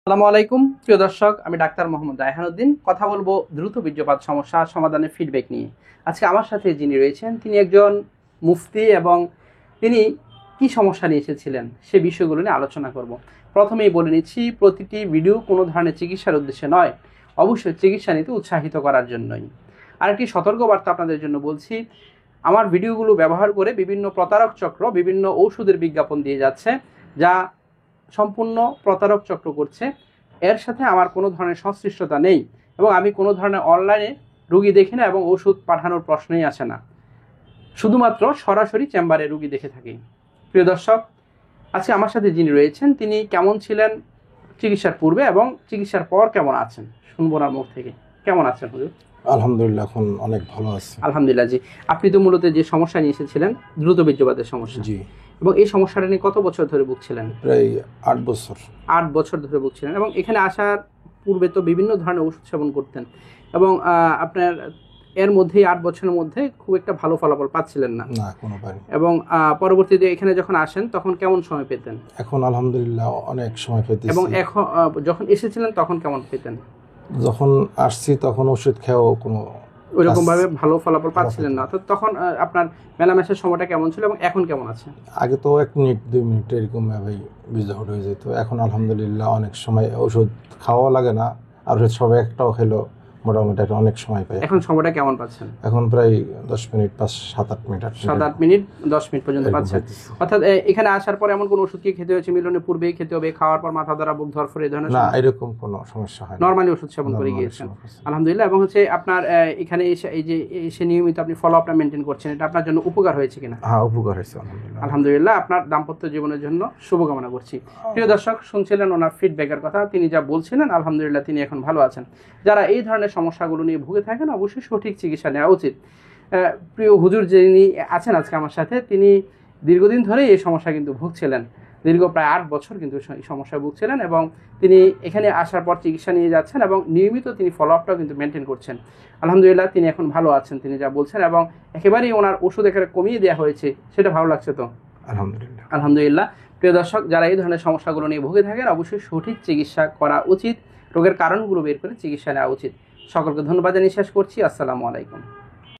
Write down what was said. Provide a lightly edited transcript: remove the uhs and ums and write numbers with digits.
আসসালামু আলাইকুম প্রিয় দর্শক, আমি ডাক্তার মোহাম্মদ রায়হানুদ্দিন। কথা বলবো দ্রুত বীর্যপাত সমস্যা সমাধানের ফিডব্যাক নিয়ে। আজকে আমার সাথে যিনি রয়েছেন তিনি একজন মুফতি এবং তিনি কি সমস্যা নিয়ে এসেছিলেন সে বিষয়গুলো নিয়ে আলোচনা করব। প্রথমেই বলে নিচ্ছি, প্রতিটি ভিডিও কোনো ধরনের চিকিৎসার উদ্দেশ্যে নয়, অবশ্যই চিকিৎসা নিতে উৎসাহিত করার জন্যই। আরেকটি সতর্কবার্তা আপনাদের জন্য বলছি, আমার ভিডিওগুলো ব্যবহার করে বিভিন্ন প্রতারক চক্র বিভিন্ন ঔষধের বিজ্ঞাপন দিয়ে যাচ্ছে, যা সম্পূর্ণ প্রতারক চক্র করছে। এর সাথে আমার কোনো ধরনের সংশ্লিষ্টতা নেই এবং আমি কোনো ধরনের অনলাইনে রুগী দেখি না এবং ওষুধ পাঠানোর প্রশ্নই আসে না। শুধুমাত্র সরাসরি চেম্বারে রুগী দেখে থাকি। প্রিয় দর্শক, আজকে আমার সাথে যিনি রয়েছেন তিনি কেমন ছিলেন চিকিৎসার পূর্বে এবং চিকিৎসার পর কেমন আছেন শুনবো না মুখ থেকে। কেমন আছেন হুজুর? আলহামদুলিল্লাহ, এখন অনেক ভালো আছে। আলহামদুলিল্লাহ। জি, আপনি তো মূলত যে সমস্যা নিয়ে এসেছিলেন দ্রুত বীর্যপাতের সমস্যা। জি, এবং এই সমস্যাটা নিয়ে কত বছর ধরে ভুগছিলেন? প্রায় 8 বছর। 8 বছর ধরে ভুগছিলেন এবং এখানে আসার পূর্বে তো বিভিন্ন ধরনের ওষুধ সেবন করতেন এবং আপনার এর মধ্যেই 8 বছরের মধ্যে খুব একটা ভালো ফলাফল পাচ্ছিলেন না। না, কোনো পাইনি। এবং পরবর্তীতে এখানে যখন আসেন তখন কেমন সময় পেতেন? এখন আলহামদুলিল্লাহ অনেক সময় পেতেছি। এবং এখন যখন এসেছিলেন তখন কেমন পেতেন? যখন আসছি তখন ওষুধ খেয়েও কোনো ওইরকম ভাবে ভালো ফলাফল পাচ্ছিলেন না। তো তখন আপনার মেলামেশার সময়টা কেমন ছিল এবং এখন কেমন আছে? আগে তো 1 মিনিট 2 মিনিট এরকম ভাবেই বীর্যপাত হয়ে যেত। এখন আলহামদুলিল্লাহ অনেক সময় ওষুধ খাওয়া লাগে না, আর সবাই একটাও খেলো মোটামুটি এখন অনেক সময় পাই। এখন সময়টা কেমন পাচ্ছেন? এখন প্রায় 10 মিনিট 7-8 মিনিট 7-8 মিনিট 10 মিনিট পর্যন্ত পাচ্ছেন। অর্থাৎ এখানে আসার পর এমন কোন ওষুধ কি খেতে হয়েছে মিলনের পূর্বেই খেতে হবে, খাওয়ার পর মাথা ধরা বুক ধরফর এই ধরনের? না, এরকম কোনো সমস্যা হয় না, নরমালি ওষুধ সেবন করে গিয়েছেন আলহামদুলিল্লাহ। এবং হচ্ছে আপনার এখানে এই যে এসে নিয়মিত আপনি ফলো আপটা মেনটেন করছেন, এটা আপনার জন্য উপকার হয়েছে কিনা? হ্যাঁ, উপকার হয়েছে আলহামদুলিল্লাহ। আলহামদুলিল্লাহ, আপনার দাম্পত্য জীবনের জন্য শুভকামনা করছি। প্রিয় দর্শক, শুনছিলেন ওনার ফিডব্যাকের কথা। তিনি যা বলছিলেন আলহামদুলিল্লাহ তিনি এখন ভালো আছেন। যারা এই ধরনের সমস্যাগুলো নিয়ে ভুগে থাকেন অবশ্যই সঠিক চিকিৎসা নেওয়া উচিত। প্রিয় হুজুর যিনি আছেন আজকে আমার সাথে, তিনি দীর্ঘদিন ধরে এই সমস্যা কিন্তু ভুগছিলেন, দীর্ঘ প্রায় 8 বছর কিন্তু এই সমস্যা ভুগছিলেন এবং তিনি এখানে আসার পর চিকিৎসা নিয়ে যাচ্ছেন এবং নিয়মিত তিনি ফলো আপটাও কিন্তু মেনটেন করছেন। আলহামদুলিল্লাহ তিনি এখন ভালো আছেন তিনি যা বলছেন, এবং একেবারেই ওনার ওষুধ এখানে কমিয়ে দেওয়া হয়েছে, সেটা ভালো লাগছে তো? আলহামদুলিল্লাহ। আলহামদুলিল্লাহ। প্রিয় দর্শক, যারা এই ধরনের সমস্যাগুলো নিয়ে ভুগে থাকেন অবশ্যই সঠিক চিকিৎসা করা উচিত, রোগের কারণগুলো বের করে চিকিৎসা নেওয়া উচিত। সকলকে ধন্যবাদ জানিয়ে শেষ করছি। আসসালামু আলাইকুম।